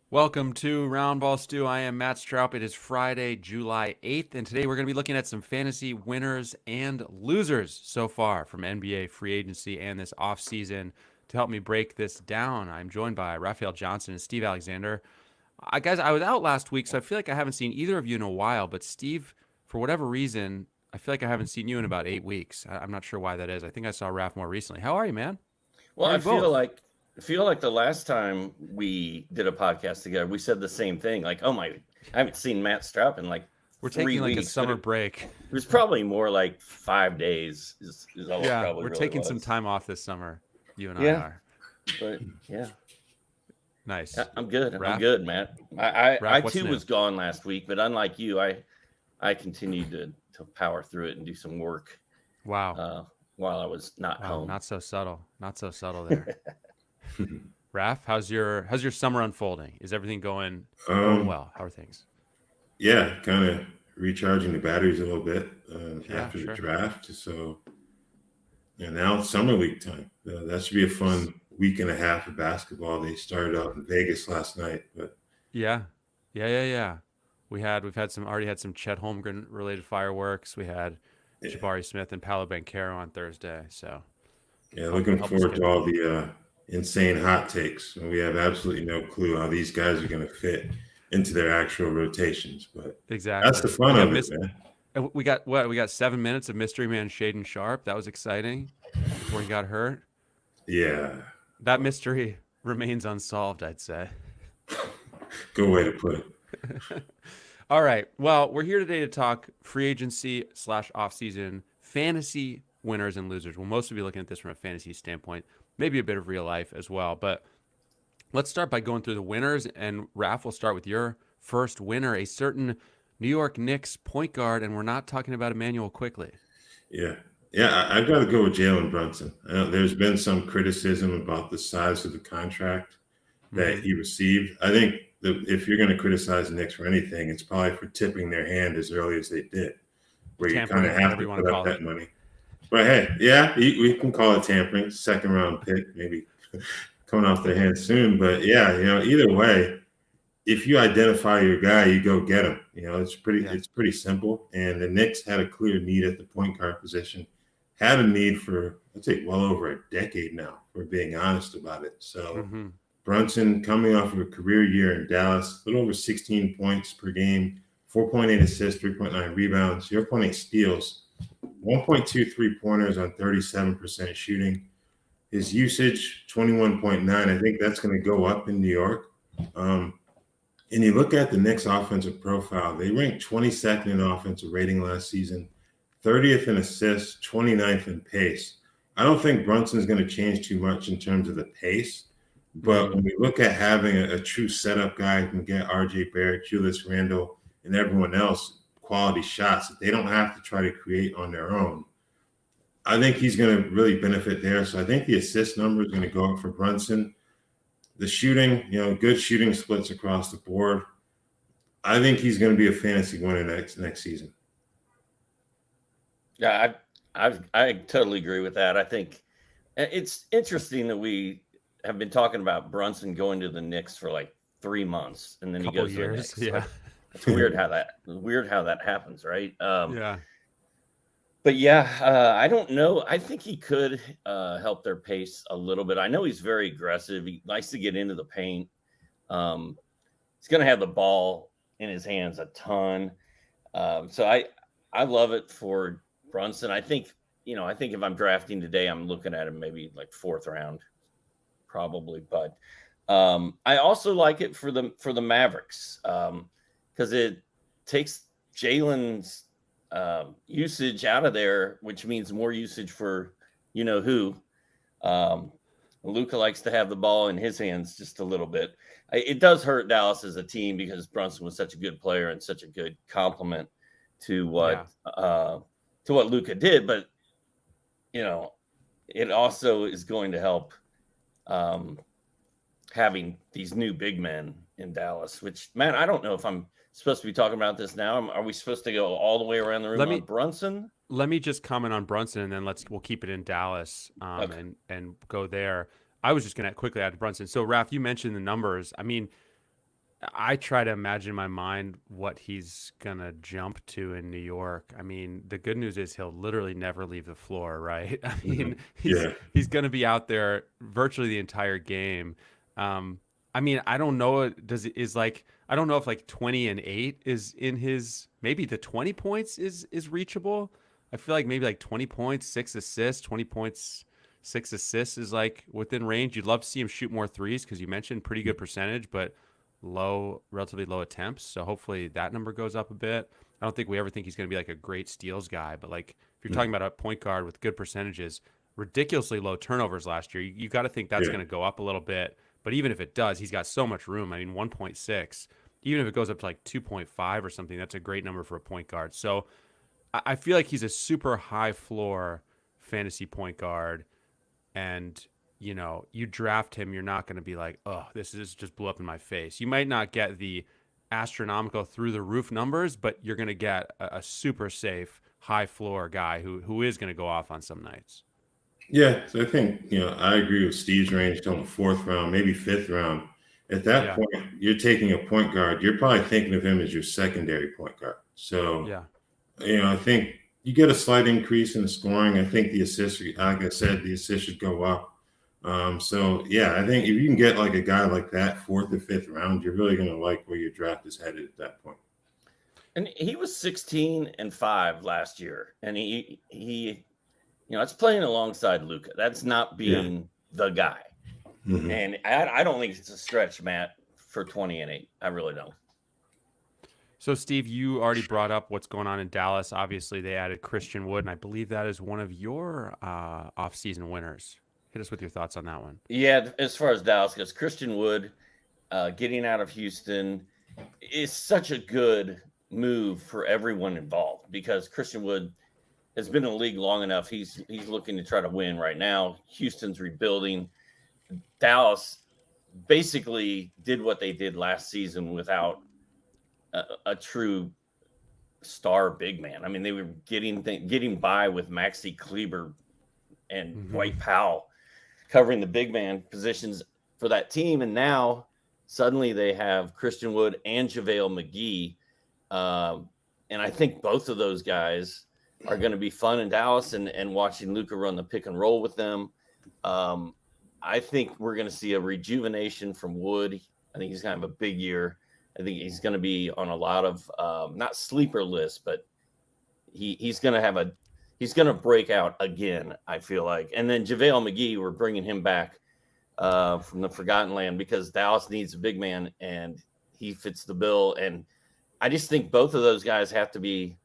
Welcome to Roundball Stew. I am Matt Stroup. It is Friday, July 8th, and today we're going to be looking at some fantasy winners and losers so far from NBA free agency and this offseason. To help me break this down, I'm joined by Raphielle Johnson and Steve Alexander. Guys, I was out last week, so I feel like I haven't seen either of you in a while, but Steve, for whatever reason, I feel like I haven't seen you in about 8 weeks. I'm not sure why that is. I think I saw Raph more recently. How are you, man? Well, I feel like the last time we did a podcast together, we said the same thing. Like, I haven't seen Matt Stroup in like we're 3 taking weeks, like a summer break. It was probably more like 5 days. Is all yeah, probably we're really taking was. some time off this summer. You and I are. But yeah, nice. I'm good. Raph? I'm good, Matt. I What's too new? was gone last week, but unlike you, I continued to power through it and do some work. Wow. While I was not home. Not so subtle. Not so subtle there. Raph, how's your summer unfolding? Is everything going well? How are things? Yeah, kind of recharging the batteries a little bit after the draft. So, now it's summer league time. That should be a fun week and a half of basketball. They started out in Vegas last night, but yeah. We've already had some Chet Holmgren related fireworks. We had Jabari Smith and Paolo Banchero on Thursday. So yeah, looking forward to all the insane hot takes. We have absolutely no clue how these guys are going to fit into their actual rotations, but exactly that's the fun of it, man. We got 7 minutes of mystery man Shaden Sharp. That was exciting before he got hurt. Yeah, that mystery remains unsolved, I'd say. Good way to put it. All right. Well, we're here today to talk free agency / offseason fantasy winners and losers. We'll mostly be looking at this from a fantasy standpoint, maybe a bit of real life as well. But let's start by going through the winners. And Raph, we'll start with your first winner, a certain New York Knicks point guard. And we're not talking about Emmanuel Quickley. Yeah, I've got to go with Jalen Brunson. There's been some criticism about the size of the contract that he received. I think if you're going to criticize the Knicks for anything, it's probably for tipping their hand as early as they did, where you kind of have to put up that money. But hey, yeah, we can call it tampering. Second round pick, maybe coming off their hands soon. But yeah, either way, if you identify your guy, you go get him. It's pretty simple. And the Knicks had a clear need at the point guard position, had a need for, I'd say, well over a decade now, for being honest about it. So Brunson coming off of a career year in Dallas, a little over 16 points per game, 4.8 assists, 3.9 rebounds, 0.8 steals, 1.2 3-pointers on 37% shooting. His usage, 21.9. I think that's going to go up in New York. And you look at the Knicks offensive profile, they ranked 22nd in offensive rating last season, 30th in assists, 29th in pace. I don't think Brunson's going to change too much in terms of the pace. But when we look at having a true setup guy who can get RJ Barrett, Julius Randle, and everyone else quality shots that they don't have to try to create on their own, I think he's going to really benefit there. So I think the assist number is going to go up for Brunson. The shooting, good shooting splits across the board. I think he's going to be a fantasy winner next season. Yeah, I totally agree with that. I think it's interesting that we have been talking about Brunson going to the Knicks for like 3 months, and then he goes to the Knicks. Yeah, it's weird how that happens, right? Yeah. But yeah, I don't know. I think he could help their pace a little bit. I know he's very aggressive. He likes to get into the paint. He's going to have the ball in his hands a ton. So I love it for Brunson. I think if I'm drafting today, I'm looking at him maybe like 4th round, probably. But I also like it for the Mavericks because it takes Jalen's usage out of there, which means more usage for who. Luka likes to have the ball in his hands just a little bit. It does hurt Dallas as a team because Brunson was such a good player and such a good complement to what Luka did, but it also is going to help having these new big men in Dallas, which, man, I don't know if I'm supposed to be talking about this now. Are we supposed to go all the way around the room on Brunson? Let me just comment on Brunson, and then we'll keep it in Dallas Okay. and go there. I was just going to quickly add to Brunson. So, Raph, you mentioned the numbers. I mean, I try to imagine in my mind what he's going to jump to in New York. I mean, the good news is he'll literally never leave the floor, right? I mean, he's going to be out there virtually the entire game. I mean, I don't know. I don't know if like 20 and 8 is in his, maybe the 20 points is reachable. I feel like maybe like 20 points, 6 assists, 20 points, 6 assists is like within range. You'd love to see him shoot more threes because you mentioned pretty good percentage, but relatively low attempts. So hopefully that number goes up a bit. I don't think we ever think he's going to be like a great steals guy, but like if you're talking about a point guard with good percentages, ridiculously low turnovers last year, you got to think that's going to go up a little bit. But even if it does, he's got so much room. I mean, 1.6, even if it goes up to like 2.5 or something, that's a great number for a point guard. So I feel like he's a super high floor fantasy point guard. And, you draft him, you're not going to be like, oh, this just blew up in my face. You might not get the astronomical through the roof numbers, but you're going to get a super safe high floor guy who is going to go off on some nights. Yeah, so I think, I agree with Steve's range on the 4th round, maybe 5th round. At that point, you're taking a point guard. You're probably thinking of him as your secondary point guard. So, I think you get a slight increase in the scoring. I think the assists, like I said, the assists should go up. I think if you can get like a guy like that 4th or 5th round, you're really going to like where your draft is headed at that point. And he was 16-5 last year, and he it's playing alongside Luka. That's not being the guy. Mm-hmm. And I don't think it's a stretch, Matt, for 20 and 8. I really don't. So, Steve, you already brought up what's going on in Dallas. Obviously, they added Christian Wood, and I believe that is one of your offseason winners. Hit us with your thoughts on that one. Yeah, as far as Dallas goes, Christian Wood getting out of Houston is such a good move for everyone involved because Christian Wood has been in the league long enough. He's looking to try to win right now. Houston's rebuilding. Dallas basically did what they did last season without a true star big man. I mean, they were getting by with Maxi Kleber and Dwight Powell covering the big man positions for that team. And now suddenly they have Christian Wood and JaVale McGee. And I think both of those guys are going to be fun in Dallas and watching Luka run the pick and roll with them. I think we're going to see a rejuvenation from Wood. I think he's going to have a big year. I think he's going to be on a lot of not sleeper lists, but he's going to break out again, I feel like. And then JaVale McGee, we're bringing him back from the Forgotten Land because Dallas needs a big man and he fits the bill. And I just think both of those guys have to be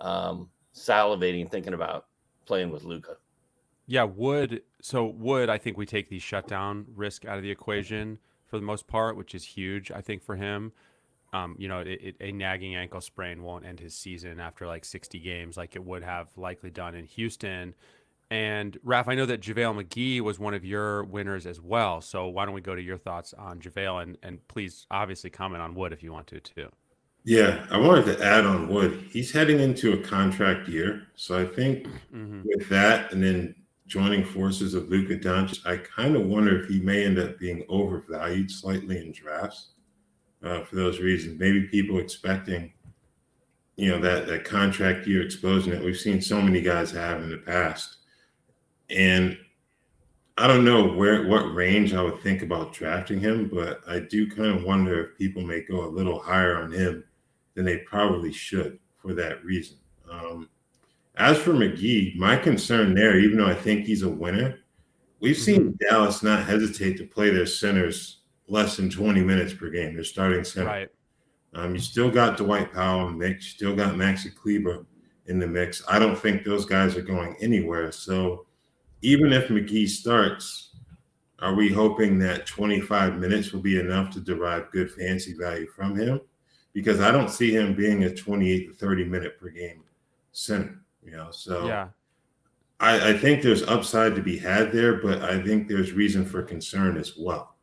salivating thinking about playing with Luka. Yeah, Wood. So Wood, I think we take the shutdown risk out of the equation for the most part, which is huge, I think, for him. A nagging ankle sprain won't end his season after like 60 games like it would have likely done in Houston. And Raph, I know that JaVale McGee was one of your winners as well. So why don't we go to your thoughts on JaVale and please obviously comment on Wood if you want to too. Yeah, I wanted to add on Wood. He's heading into a contract year. So I think with that and then joining forces of Luka Doncic, I kind of wonder if he may end up being overvalued slightly in drafts for those reasons. Maybe people expecting, that contract year explosion that we've seen so many guys have in the past. And I don't know what range I would think about drafting him, but I do kind of wonder if people may go a little higher on him than they probably should for that reason. As for McGee, my concern there, even though I think he's a winner, we've seen Dallas not hesitate to play their centers less than 20 minutes per game. They're starting center. Right. You still got Dwight Powell in the mix. You still got Maxi Kleber in the mix. I don't think those guys are going anywhere. So even if McGee starts, are we hoping that 25 minutes will be enough to derive good fantasy value from him? because I don't see him being a 28 to 30 minute per game center, so yeah. I think there's upside to be had there, but I think there's reason for concern as well.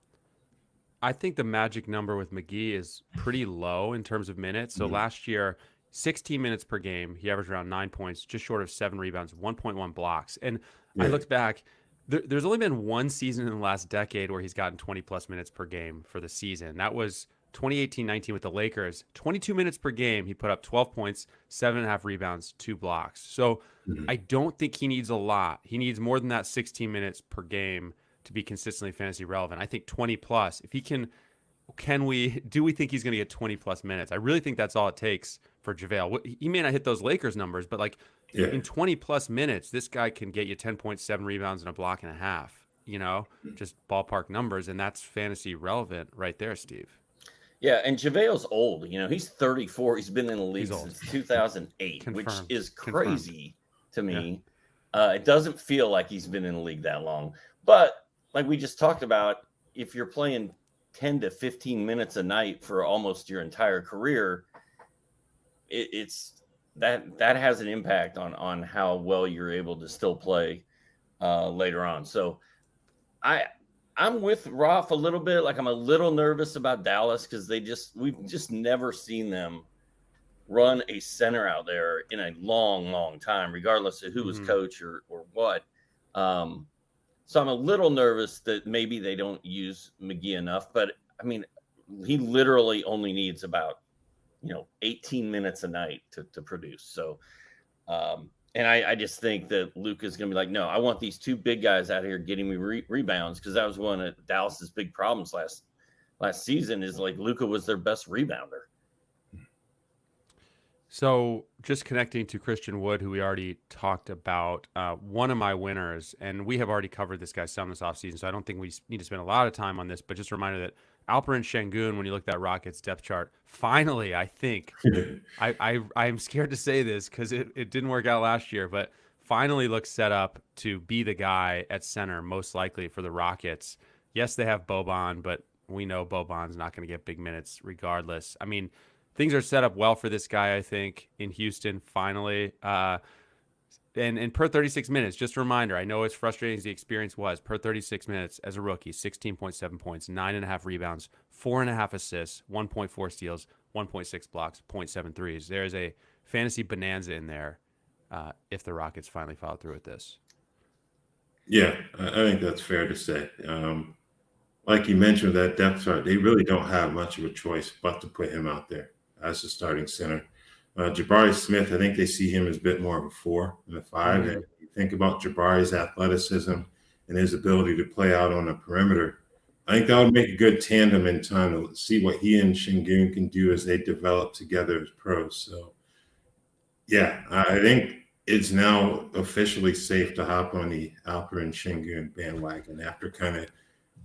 I think the magic number with McGee is pretty low in terms of minutes. So last year, 16 minutes per game, he averaged around 9 points, just short of 7 rebounds, 1.1 blocks. And I looked back, there's only been one season in the last decade where he's gotten 20-plus minutes per game for the season. That was 2018-19 with the Lakers. 22 minutes per game, he put up 12 points, 7.5 rebounds, 2 blocks. So I don't think he needs a lot. He needs more than that 16 minutes per game to be consistently fantasy relevant. I think 20-plus, if he do we think he's going to get 20-plus minutes? I really think that's all it takes for JaVale. He may not hit those Lakers numbers, but in 20-plus minutes, this guy can get you 10.7 rebounds and a block and a half, just ballpark numbers, and that's fantasy relevant right there, Steve. Yeah, and JaVale's old. He's 34. He's been in the league since 2008, which is crazy to me. Yeah. It doesn't feel like he's been in the league that long. But like we just talked about, if you're playing 10 to 15 minutes a night for almost your entire career, it's that has an impact on how well you're able to still play later on. So I'm with Raph a little bit. I'm a little nervous about Dallas because we've just never seen them run a center out there in a long, long time, regardless of who was coach or what. So I'm a little nervous that maybe they don't use McGee enough, but I mean, he literally only needs about 18 minutes a night to produce. So, and I just think that Luka is going to be like, no, I want these two big guys out here getting me rebounds, because that was one of Dallas's big problems last season. Is Luka was their best rebounder. So just connecting to Christian Wood, who we already talked about, one of my winners, and we have already covered this guy some this offseason, so I don't think we need to spend a lot of time on this, but just a reminder that Alperen Sengun, when you look at that Rockets depth chart, finally, I think, I'm scared to say this because it didn't work out last year, but finally looks set up to be the guy at center, most likely for the Rockets. Yes, they have Boban, but we know Boban's not going to get big minutes regardless. I mean, things are set up well for this guy, I think, in Houston, finally. And per 36 minutes, just a reminder, I know as frustrating as the experience was, per 36 minutes as a rookie, 16.7 points, 9.5 rebounds, 4.5 assists, 1.4 steals, 1.6 blocks, 0.7 threes. There is a fantasy bonanza in there if the Rockets finally follow through with this. Yeah, I think that's fair to say. Like you mentioned, that depth chart, they really don't have much of a choice but to put him out there as the starting center. Jabari Smith, I think they see him as a bit more of a 4 than a 5. Mm-hmm. And you think about Jabari's athleticism and his ability to play out on the perimeter, I think that would make a good tandem in time to see what he and Sengun can do as they develop together as pros. So, yeah, I think it's now officially safe to hop on the Alperen Sengun bandwagon after kind of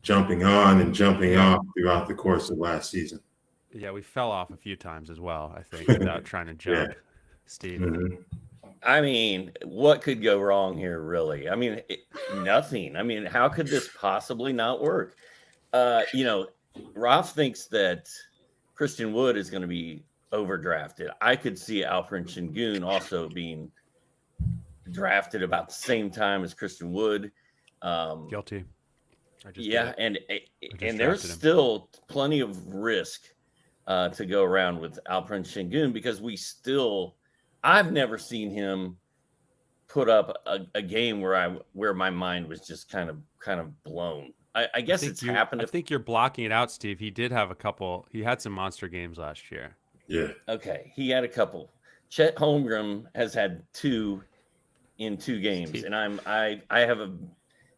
jumping on and jumping off throughout the course of last season. Yeah, we fell off a few times as well, I think, without trying to jump, Steve. Mm-hmm. I mean, what could go wrong here, really? I mean, nothing. I mean, how could this possibly not work? Raph thinks that Christian Wood is going to be overdrafted. I could see Alperen Sengun also being drafted about the same time as Christian Wood. Guilty. And there's still plenty of risk to go around with Alperen Sengun, because I've never seen him put up a game where my mind was just kind of blown. I guess it's happened. I think you're blocking it out, Steve. He did have he had some monster games last year. Yeah. Okay. He had a couple. Chet Holmgren has had 2 in 2 games. And I have a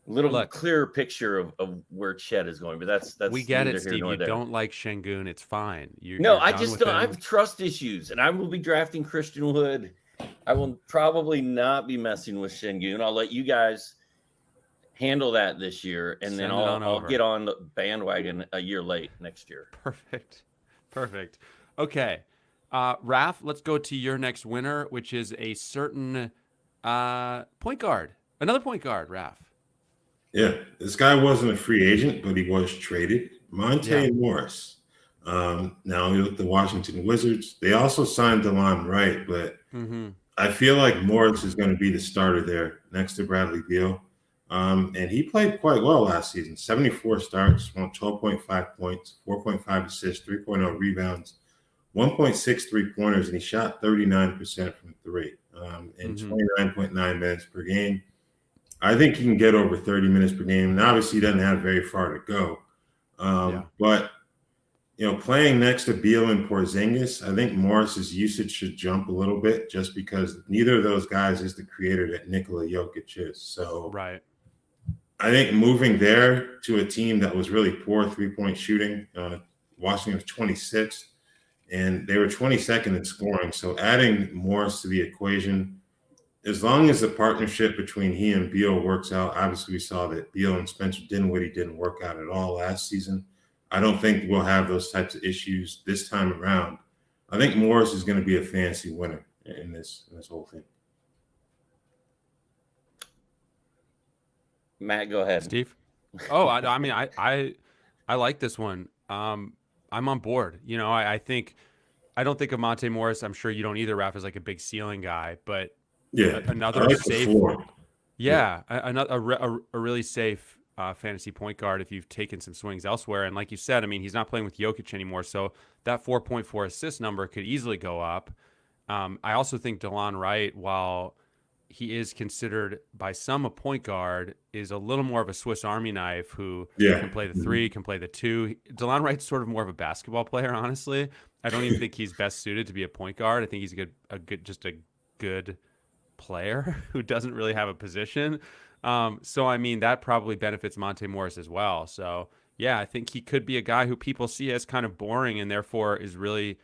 little clearer picture of where Chet is going, but that's we get it, Steve. You don't like Sengun, it's fine. I just don't. I have trust issues, and I will be drafting Christian Wood. I will probably not be messing with Sengun. I'll let you guys handle that this year, and then I'll get on the bandwagon a year late next year. Perfect. Okay, Raph, let's go to your next winner, which is a certain point guard. Another point guard, Raph. Yeah, this guy wasn't a free agent, but he was traded. Monte Morris. Now with the Washington Wizards, they also signed DeLon Wright, but I feel like Morris is going to be the starter there next to Bradley Beal. And he played quite well last season. 74 starts, 12.5 points, 4.5 assists, 3.0 rebounds, 1.6 3-pointers, and he shot 39% from three in 29.9 minutes per game. I think he can get over 30 minutes per game, and obviously he doesn't have very far to go. But playing next to Beal and Porzingis, I think Morris's usage should jump a little bit just because neither of those guys is the creator that Nikola Jokic is. So I think moving there to a team that was really poor three-point shooting, Washington was 26th, and they were 22nd in scoring. So adding Morris to the equation, as long as the partnership between he and Beal works out, obviously we saw that Beal and Spencer Dinwiddie didn't work out at all last season. I don't think we'll have those types of issues this time around. I think Morris is going to be a fantasy winner in this whole thing. Matt, go ahead. Steve? Oh, I mean, I like this one. I'm on board. I don't think of Monte Morris. I'm sure you don't either, Raph, is like a big ceiling guy, but another safe. A really safe fantasy point guard if you've taken some swings elsewhere. And like you said, I mean, he's not playing with Jokic anymore, so that 4.4 assist number could easily go up. I also think DeLon Wright, while he is considered by some a point guard, is a little more of a Swiss Army knife who can play the three, can play the two. DeLon Wright's sort of more of a basketball player, honestly. I don't even think he's best suited to be a point guard. I think he's a good player who doesn't really have a position. So, I mean, that probably benefits Monte Morris as well. So, yeah, I think he could be a guy who people see as kind of boring and therefore is really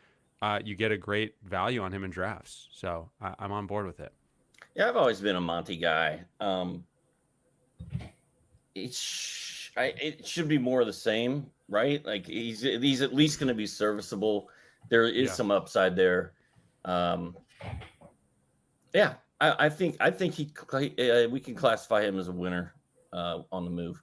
you get a great value on him in drafts. So I'm on board with it. Yeah, I've always been a Monty guy. It should be more of the same, right? Like he's at least going to be serviceable. There is some upside there. I think we can classify him as a winner on the move.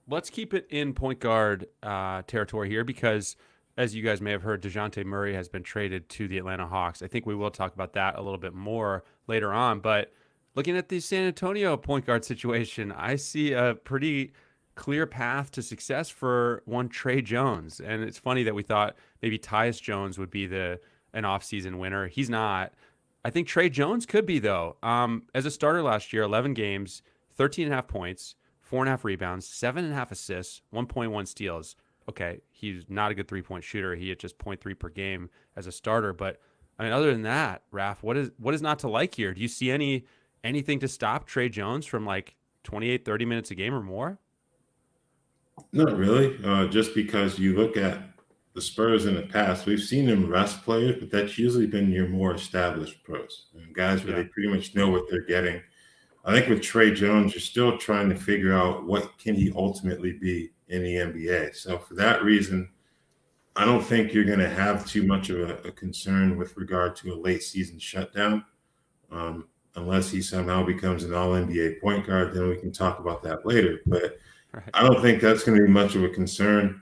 Let's keep it in point guard territory here because, as you guys may have heard, Dejante Murray has been traded to the Atlanta Hawks. I think we will talk about that a little bit more later on. But looking at the San Antonio point guard situation, I see a pretty clear path to success for one Trey Jones. And it's funny that we thought maybe Tyus Jones would be an offseason winner. He's not. I think Trey Jones could be, though. As a starter last year, 11 games, 13.5 points, 4.5 rebounds, 7.5 assists, 1.1 steals. Okay, he's not a good three-point shooter. He hit just 0.3 per game as a starter. But, I mean, other than that, Raph, what is not to like here? Do you see anything to stop Trey Jones from, 28, 30 minutes a game or more? Not really. Just because you look at the Spurs in the past, we've seen them rest players, but that's usually been your more established pros and guys where they pretty much know what they're getting. I think with Trey Jones, you're still trying to figure out what can he ultimately be in the NBA. So for that reason, I don't think you're going to have too much of a concern with regard to a late season shutdown. Unless he somehow becomes an all-NBA point guard, then we can talk about that later. But I don't think that's going to be much of a concern.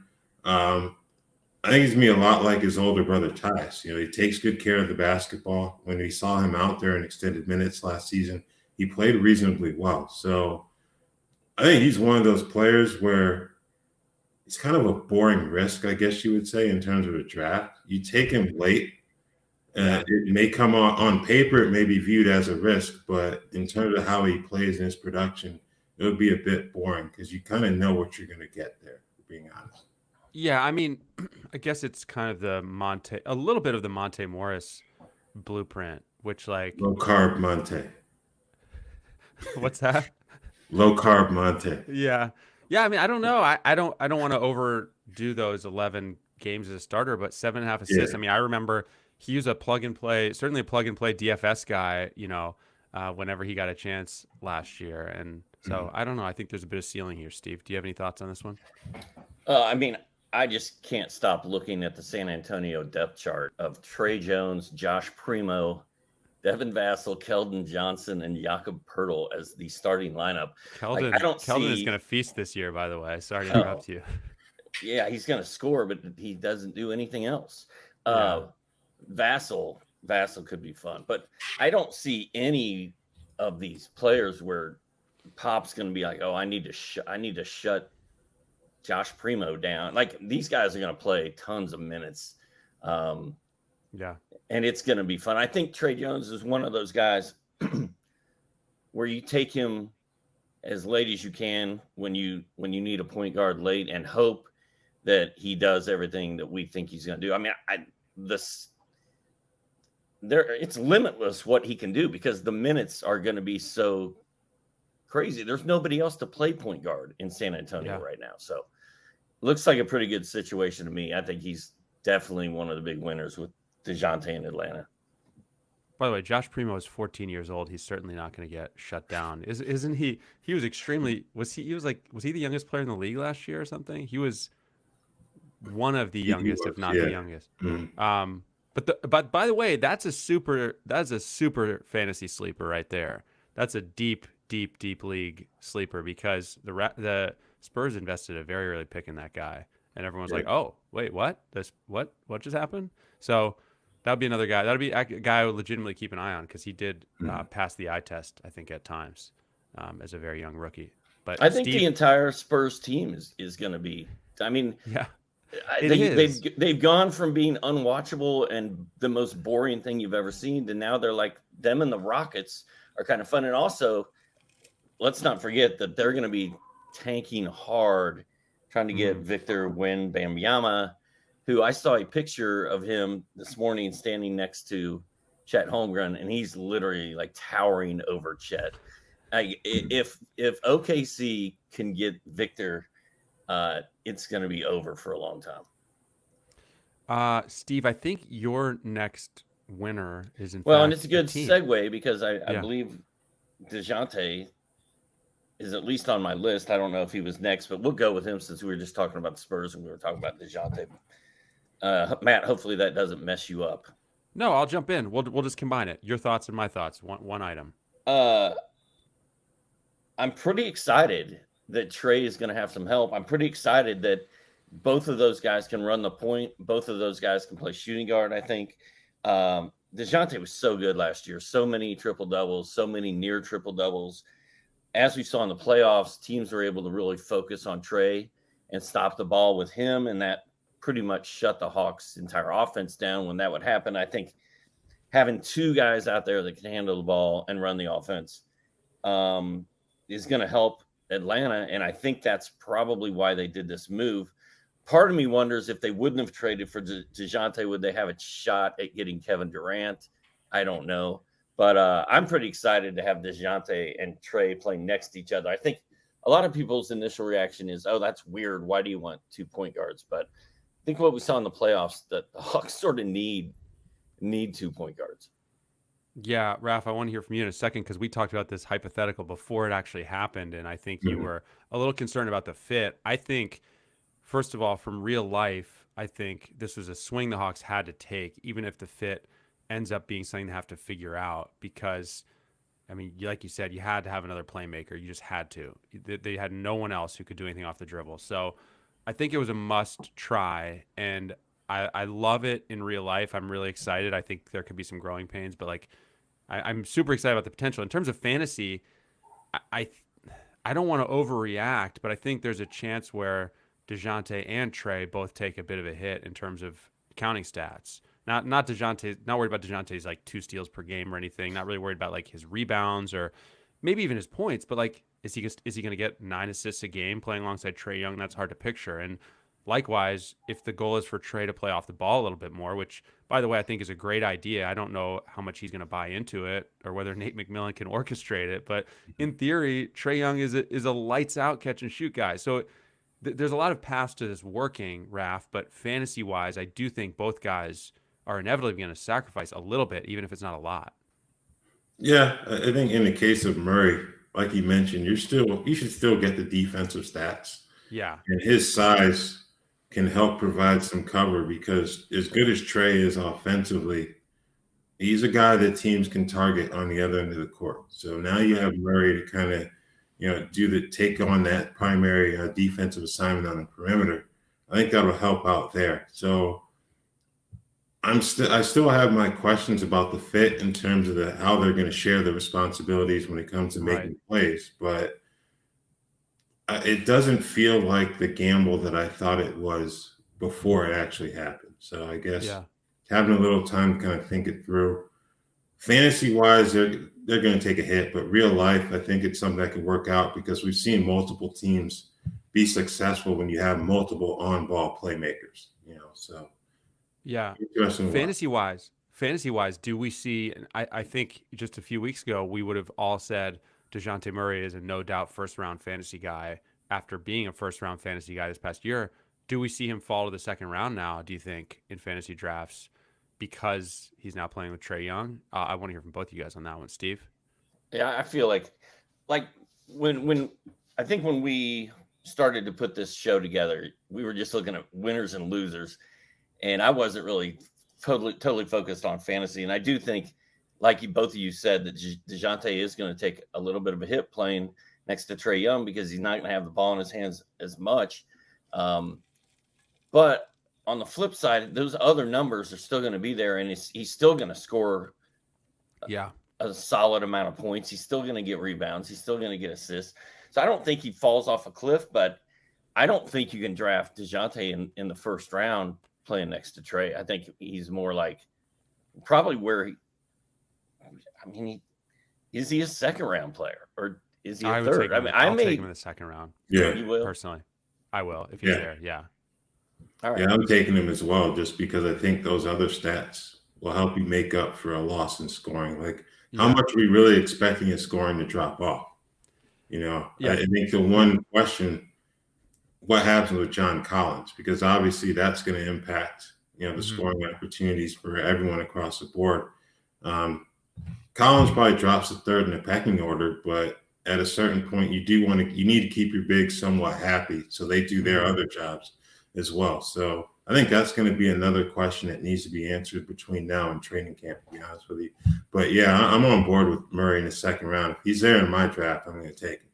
I think he's going to be a lot like his older brother, Tyus. He takes good care of the basketball. When we saw him out there in extended minutes last season, he played reasonably well. So I think he's one of those players where it's kind of a boring risk, I guess you would say, in terms of a draft. You take him late. It may come on paper, it may be viewed as a risk, but in terms of how he plays in his production, it would be a bit boring because you kind of know what you're going to get there, being honest. Yeah, I mean, I guess it's kind of a little bit of the Monte Morris blueprint, which low carb Monte. What's that? Low carb Monte. Yeah. I mean, I don't know. I don't want to overdo those 11 games as a starter, but 7.5 assists. Yeah. I mean, I remember he was certainly a plug and play DFS guy, whenever he got a chance last year. And so I don't know. I think there's a bit of ceiling here, Steve. Do you have any thoughts on this one? I mean, I just can't stop looking at the San Antonio depth chart of Trey Jones, Josh Primo, Devin Vassell, Keldon Johnson, and Jakob Poeltl as the starting lineup. Keldon is going to feast this year, by the way. Sorry to interrupt you. Yeah, he's going to score, but he doesn't do anything else. Vassell could be fun, but I don't see any of these players where Pop's going to be like, oh, I need to shut Josh Primo down. Like, these guys are going to play tons of minutes. And it's going to be fun. I think Trey Jones is one of those guys where you take him as late as you can when you need a point guard late and hope that he does everything that we think he's going to do. I mean, it's limitless what he can do because the minutes are going to be so crazy. There's nobody else to play point guard in San Antonio right now. So looks like a pretty good situation to me. I think he's definitely one of the big winners with Dejante in Atlanta. By the way, Josh Primo is 14 years old. He's certainly not going to get shut down. Isn't he? He was extremely, was he the youngest player in the league last year or something? He was one of the youngest, if not the youngest. Mm-hmm. But by the way, that's a super fantasy sleeper right there. That's a deep league sleeper because the Spurs invested a very early pick in that guy, and everyone's like, "Oh, wait, what? What just happened?" So that would be another guy. That would be a guy I would legitimately keep an eye on because he did pass the eye test, I think, at times as a very young rookie. But I think the entire Spurs team is going to be. I mean, they've gone from being unwatchable and the most boring thing you've ever seen to now they're like them and the Rockets are kind of fun. And also, let's not forget that they're going to be tanking hard, trying to get Victor Wembanyama, who I saw a picture of him this morning standing next to Chet Holmgren, and he's literally like towering over Chet. If OKC can get Victor, it's going to be over for a long time. Steve, I think your next winner is in and it's a good segue because I believe Dejante is at least on my list. I don't know if he was next, but we'll go with him since we were just talking about the Spurs and we were talking about Dejante. Matt, hopefully that doesn't mess you up. No, I'll jump in. We'll just combine it. Your thoughts and my thoughts. One item. I'm pretty excited that Trey is going to have some help. I'm pretty excited that both of those guys can run the point. Both of those guys can play shooting guard, I think. Dejante was so good last year. So many triple-doubles, so many near triple-doubles. As we saw in the playoffs, teams were able to really focus on Trey and stop the ball with him, and that pretty much shut the Hawks' entire offense down when that would happen. I think having two guys out there that can handle the ball and run the offense is going to help Atlanta, and I think that's probably why they did this move. Part of me wonders if they wouldn't have traded for Dejante, would they have a shot at getting Kevin Durant? I don't know. But I'm pretty excited to have Dejante and Trey playing next to each other. I think a lot of people's initial reaction is, oh, that's weird. Why do you want 2 point guards? But I think what we saw in the playoffs, that the Hawks sort of need 2 point guards. Yeah, Raph, I want to hear from you in a second because we talked about this hypothetical before it actually happened, and I think you were a little concerned about the fit. I think, first of all, from real life, I think this was a swing the Hawks had to take, even if the fit ends up being something they have to figure out because, I mean, like you said, you had to have another playmaker. You just had to. They had no one else who could do anything off the dribble. So I think it was a must try, and I love it in real life. I'm really excited. I think there could be some growing pains, but like I'm super excited about the potential. In terms of fantasy, I don't want to overreact, but I think there's a chance where Dejante and Trey both take a bit of a hit in terms of counting stats. Not Dejante, not worried about Dejante's like 2 steals per game or anything. Not really worried about like his rebounds or maybe even his points. But like, is he going to get 9 assists a game playing alongside Trey Young? That's hard to picture. And likewise, if the goal is for Trey to play off the ball a little bit more, which by the way I think is a great idea. I don't know how much he's going to buy into it or whether Nate McMillan can orchestrate it. But in theory, Trey Young is a lights out catch and shoot guy. So there's a lot of paths to this working, Raph. But fantasy wise, I do think both guys are inevitably going to sacrifice a little bit, even if it's not a lot. Yeah, I think in the case of Murray, like you mentioned, you should still get the defensive stats. Yeah. And his size can help provide some cover because as good as Trey is offensively, he's a guy that teams can target on the other end of the court. So now you have Murray to kind of, take on that primary defensive assignment on the perimeter. I think that'll help out there. So I still have my questions about the fit in terms of how they're going to share the responsibilities when it comes to making plays, but it doesn't feel like the gamble that I thought it was before it actually happened. So I guess having a little time to kind of think it through. Fantasy wise, they're going to take a hit, but real life, I think it's something that can work out because we've seen multiple teams be successful when you have multiple on-ball playmakers. So yeah. Fantasy wise, do we see? I think just a few weeks ago we would have all said Dejante Murray is a no doubt first round fantasy guy after being a first round fantasy guy this past year. Do we see him fall to the second round now? Do you think in fantasy drafts? Because he's now playing with Trey Young. I want to hear from both of you guys on that one. Steve? Yeah, I feel like when we started to put this show together, we were just looking at winners and losers, and I wasn't really totally focused on fantasy. And I do think, like both of you said, that Dejante is going to take a little bit of a hit playing next to Trey Young because he's not going to have the ball in his hands as much. But on the flip side, those other numbers are still going to be there, and he's still going to score a solid amount of points. He's still going to get rebounds. He's still going to get assists. So I don't think he falls off a cliff, but I don't think you can draft Dejante in the first round playing next to Trey. I think he's more like probably where is he a second round player or is he a third? I'll take him in the second round. Yeah, you will? Personally, I will if he's there. Yeah. All right. Yeah, I'm taking him as well, just because I think those other stats will help you make up for a loss in scoring. Like, how much are we really expecting his scoring to drop off? I think the one question, what happens with John Collins? Because obviously that's going to impact, the scoring opportunities for everyone across the board. Collins probably drops the third in the pecking order, but at a certain point, you need to keep your bigs somewhat happy so they do their other jobs as well. So I think that's going to be another question that needs to be answered between now and training camp, to be honest with you. But yeah, I'm on board with Murray in the second round. If he's there in my draft, I'm going to take him.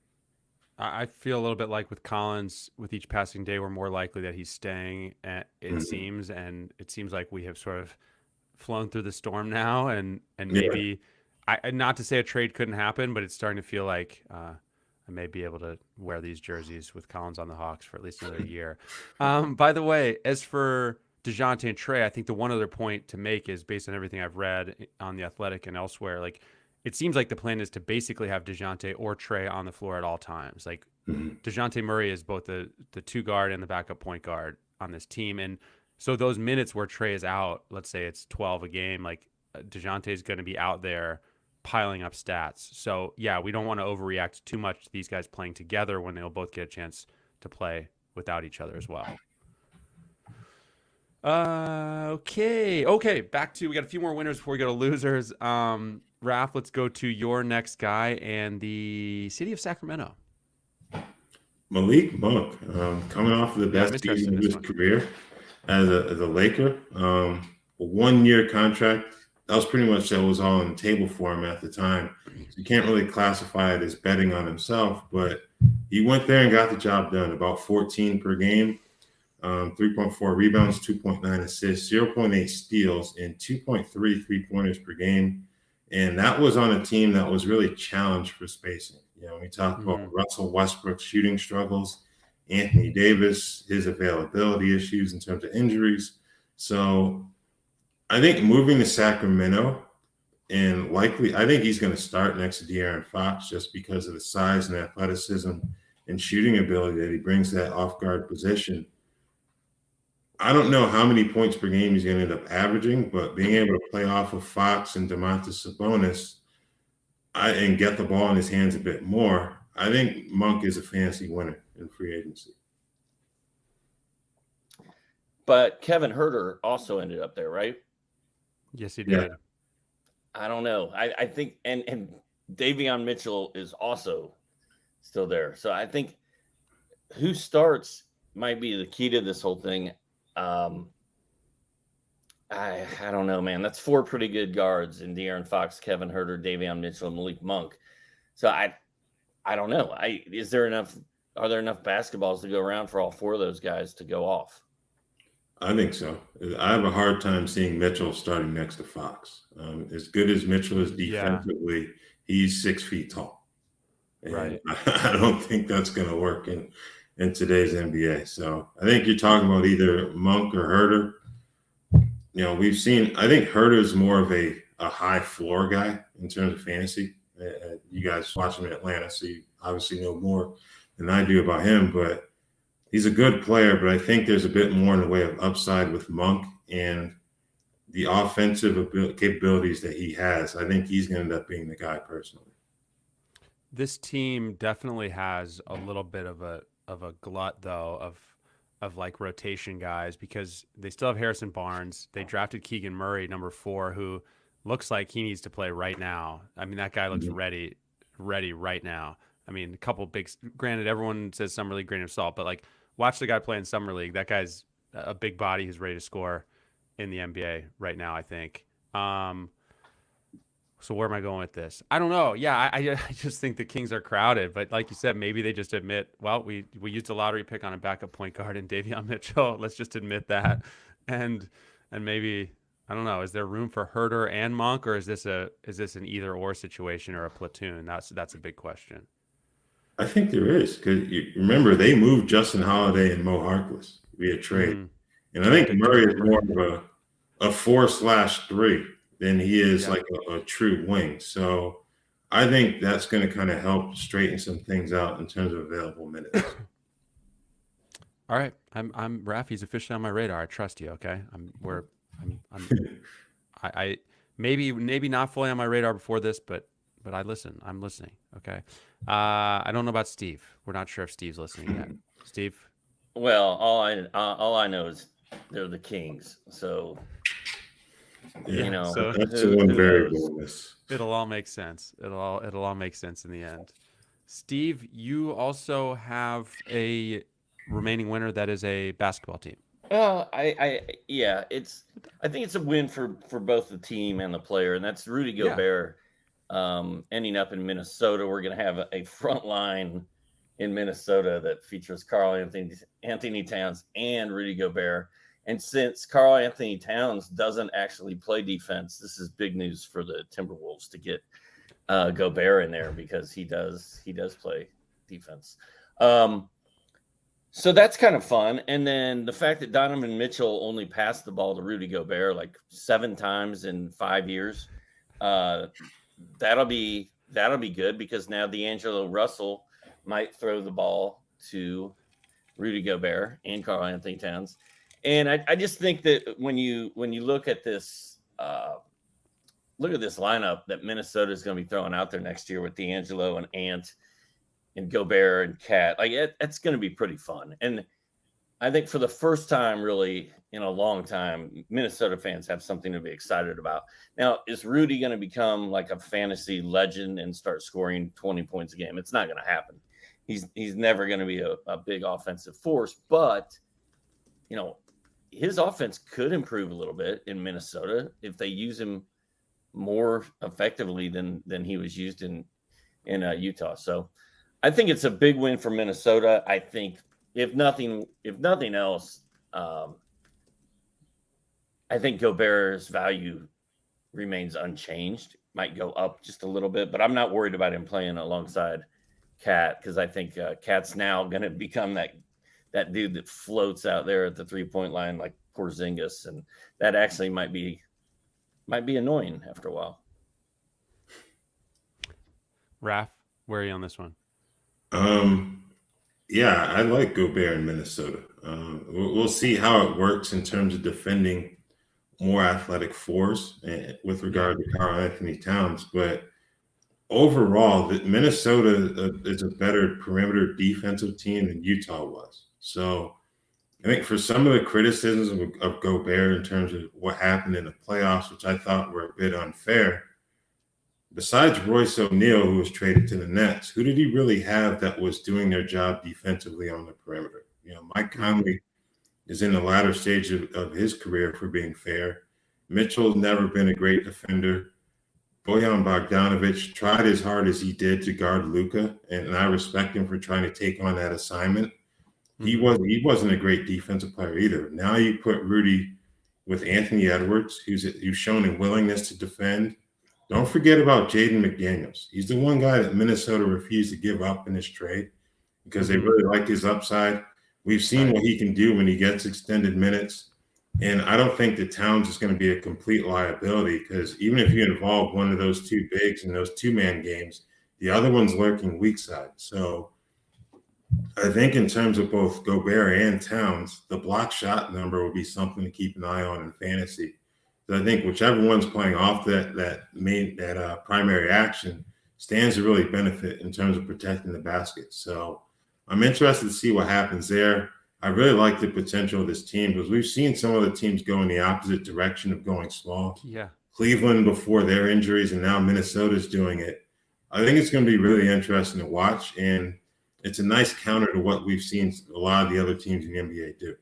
I feel a little bit like with Collins, with each passing day, we're more likely that he's staying, it seems. And it seems like we have sort of flown through the storm now. And maybe, not to say a trade couldn't happen, but it's starting to feel like I may be able to wear these jerseys with Collins on the Hawks for at least another year. By the way, as for Dejante and Trey, I think the one other point to make is, based on everything I've read on The Athletic and elsewhere, like, it seems like the plan is to basically have Dejante or Trey on the floor at all times. Like, Dejante Murray is both the two guard and the backup point guard on this team. And so those minutes where Trey is out, let's say it's 12 a game, like, Dejante is going to be out there piling up stats. So yeah, we don't want to overreact too much to these guys playing together when they'll both get a chance to play without each other as well. Okay. Back to, we got a few more winners before we go to losers. Raph, let's go to your next guy and the city of Sacramento. Malik Monk, coming off of the best season of his career as a Laker. A 1-year contract. That was pretty much, that was all on the table for him at the time. So you can't really classify it as betting on himself, but he went there and got the job done. About 14 per game, 3.4 rebounds, 2.9 assists, 0.8 steals, and 2.3 3-pointers per game. And that was on a team that was really challenged for spacing. We talked about Russell Westbrook's shooting struggles, Anthony Davis, his availability issues in terms of injuries. So I think moving to Sacramento, and I think he's going to start next to De'Aaron Fox just because of the size and athleticism and shooting ability that he brings to that off-guard position. I don't know how many points per game he's going to end up averaging, but being able to play off of Fox and Domantas Sabonis and get the ball in his hands a bit more, I think Monk is a fantasy winner in free agency. But Kevin Huerter also ended up there, right? Yes, he did. Yeah. I don't know. I think and Davion Mitchell is also still there. So I think who starts might be the key to this whole thing. I don't know, man. That's 4 pretty good guards in De'Aaron Fox, Kevin Huerter, Davion Mitchell, and Malik Monk. So I don't know. Are there enough basketballs to go around for all 4 of those guys to go off? I think so. I have a hard time seeing Mitchell starting next to Fox. As good as Mitchell is defensively, he's 6 feet tall. And Right. I don't think that's going to work in today's NBA. So I think you're talking about either Monk or Herter. We've seen, I think Herter is more of a high floor guy in terms of fantasy. You guys watch him in Atlanta, so you obviously know more than I do about him, but he's a good player, but I think there's a bit more in the way of upside with Monk and the offensive capabilities that he has. I think he's going to end up being the guy personally. This team definitely has a little bit of a glut though of like rotation guys, because they still have Harrison Barnes. They drafted Keegan Murray, number 4, who looks like he needs to play right now. I mean, that guy looks ready right now. I mean, a couple big, granted, everyone says Summer League grain of salt, but like watch the guy play in Summer League. That guy's a big body who's ready to score in the NBA right now, I think. So where am I going with this? I don't know. Yeah, I just think the Kings are crowded. But like you said, maybe they just admit, well, we used a lottery pick on a backup point guard in Davion Mitchell. Let's just admit that. And maybe, I don't know, is there room for Herter and Monk, or is this an either or situation or a platoon? That's a big question. I think there is, because you remember they moved Justin Holiday and Mo Harkless via trade. Mm-hmm. And I think Murray is more of a 4/3 than he is like a true wing. So I think that's going to kind of help straighten some things out in terms of available minutes. All right. I'm Raph. He's officially on my radar. I trust you. Okay. I maybe not fully on my radar before this, but I listen. I'm listening. Okay. I don't know about Steve. We're not sure if Steve's listening yet. Steve? Well, all I know is they're the Kings. So, so that's the one variable. It'll all make sense. It'll all make sense in the end. Steve, you also have a remaining winner that is a basketball team. Well, I think it's a win for both the team and the player, and that's Rudy Gobert. Ending up in Minnesota. We're going to have a front line in Minnesota that features Karl-Anthony Towns and Rudy Gobert. And since Karl-Anthony Towns doesn't actually play defense, this is big news for the Timberwolves to get Gobert in there, because he does play defense. So that's kind of fun. And then the fact that Donovan Mitchell only passed the ball to Rudy Gobert like 7 times in 5 years, that'll be good, because now D'Angelo Russell might throw the ball to Rudy Gobert and Karl-Anthony Towns. And I just think that when you look at this lineup that Minnesota is going to be throwing out there next year with D'Angelo and Ant and Gobert and Cat, like it's going to be pretty fun. And I think for the first time really in a long time, Minnesota fans have something to be excited about. Now, is Rudy going to become like a fantasy legend and start scoring 20 points a game? It's not going to happen. He's never going to be a big offensive force, but his offense could improve a little bit in Minnesota if they use him more effectively than he was used in Utah. So I think it's a big win for Minnesota. I think if nothing else, I think Gobert's value remains unchanged. Might go up just a little bit, but I'm not worried about him playing alongside Cat, because I think Cat's now going to become that dude that floats out there at the 3-point line like Porzingis, and that actually might be annoying after a while. Raph, where are you on this one? Yeah, I like Gobert in Minnesota. We'll see how it works in terms of defending more athletic fours with regard to Karl-Anthony Towns, but overall, Minnesota is a better perimeter defensive team than Utah was. So I think for some of the criticisms of Gobert in terms of what happened in the playoffs, which I thought were a bit unfair, besides Royce O'Neal, who was traded to the Nets, who did he really have that was doing their job defensively on the perimeter? Mike Conley is in the latter stage of his career, for being fair. Mitchell's never been a great defender. Bojan Bogdanovic tried as hard as he did to guard Luka, and I respect him for trying to take on that assignment. He wasn't a great defensive player either. Now you put Rudy with Anthony Edwards, who's shown a willingness to defend. Don't forget about Jaden McDaniels. He's the one guy that Minnesota refused to give up in this trade because they really like his upside. We've seen what he can do when he gets extended minutes. And I don't think that Towns is going to be a complete liability because even if you involve one of those two bigs in those two-man games, the other one's lurking weak side. So I think in terms of both Gobert and Towns, the block shot number will be something to keep an eye on in fantasy. So I think whichever one's playing off that primary action stands to really benefit in terms of protecting the basket. So I'm interested to see what happens there. I really like the potential of this team because we've seen some of the teams go in the opposite direction of going small. Yeah. Cleveland before their injuries, and now Minnesota's doing it. I think it's going to be really interesting to watch, and it's a nice counter to what we've seen a lot of the other teams in the NBA do.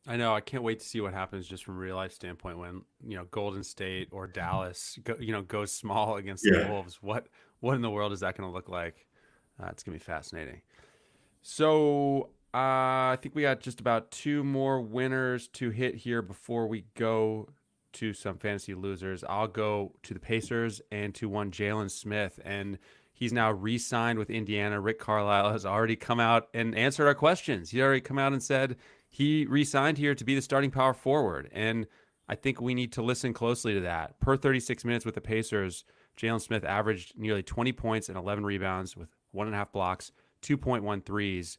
I know. I can't wait to see what happens just from a real life standpoint when, Golden State or Dallas, goes small against the Wolves. What in the world is that going to look like? It's going to be fascinating. So I think we got just about two more winners to hit here before we go to some fantasy losers. I'll go to the Pacers and to one Jalen Smith, and he's now re-signed with Indiana. Rick Carlisle has already come out and answered our questions. He already come out and said he re-signed here to be the starting power forward, and I think we need to listen closely to that. Per 36 minutes with the Pacers, Jalen Smith averaged nearly 20 points and 11 rebounds with 1.5 blocks, 2.1 threes.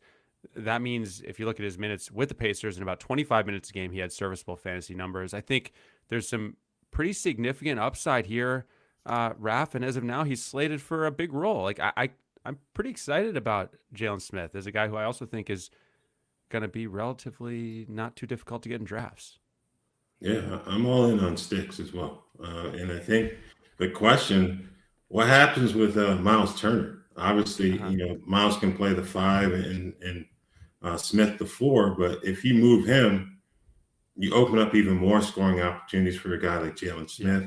That means if you look at his minutes with the Pacers in about 25 minutes a game, he had serviceable fantasy numbers. I think there's some pretty significant upside here, Raph, and as of now, he's slated for a big role. Like I'm pretty excited about Jalen Smith as a guy who I also think is going to be relatively not too difficult to get in drafts. Yeah, I'm all in on sticks as well. And I think the question, what happens with Miles Turner? Obviously, Miles can play the 5 and Smith the 4, but if you move him, you open up even more scoring opportunities for a guy like Jalen Smith.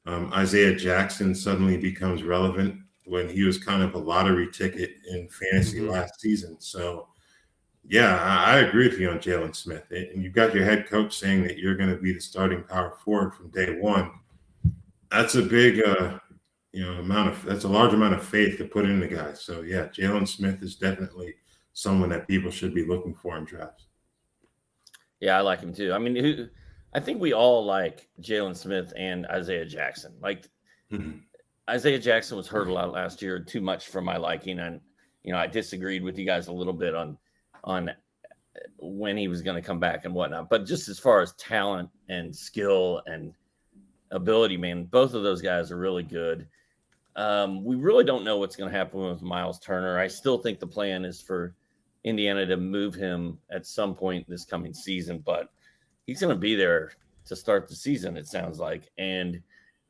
Isaiah Jackson suddenly becomes relevant when he was kind of a lottery ticket in fantasy last season. So, yeah, I agree with you on Jalen Smith. And you've got your head coach saying that you're going to be the starting power forward from day one. That's a big that's a large amount of faith to put in the guy. So yeah, Jalen Smith is definitely someone that people should be looking for in drafts. Yeah, I like him too. I mean, I think we all like Jalen Smith and Isaiah Jackson. Like Isaiah Jackson was hurt a lot last year, too much for my liking, and I disagreed with you guys a little bit on when he was going to come back and whatnot. But just as far as talent and skill and ability, man, both of those guys are really good. We really don't know what's going to happen with Miles Turner. I still think the plan is for Indiana to move him at some point this coming season, but he's going to be there to start the season, it sounds like. And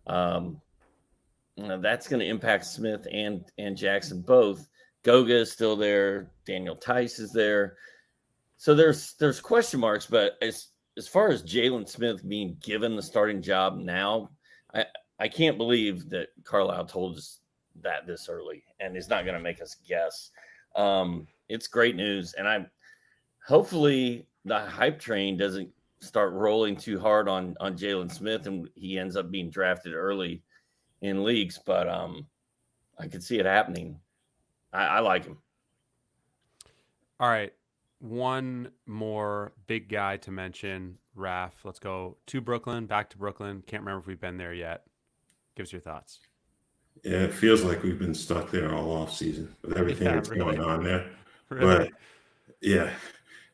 that's going to impact Smith and Jackson both. Goga is still there. Daniel Tice is there. So there's question marks, but as far as Jalen Smith being given the starting job now, I can't believe that Carlisle told us that this early and is not going to make us guess. It's great news, and hopefully the hype train doesn't start rolling too hard on Jalen Smith and he ends up being drafted early in leagues, but I could see it happening. I like him. All right. One more big guy to mention, Raph. Let's go to Brooklyn, back to Brooklyn. Can't remember if we've been there yet. Give us your thoughts. Yeah, it feels like we've been stuck there all off season with everything that's going on there. Really? But yeah,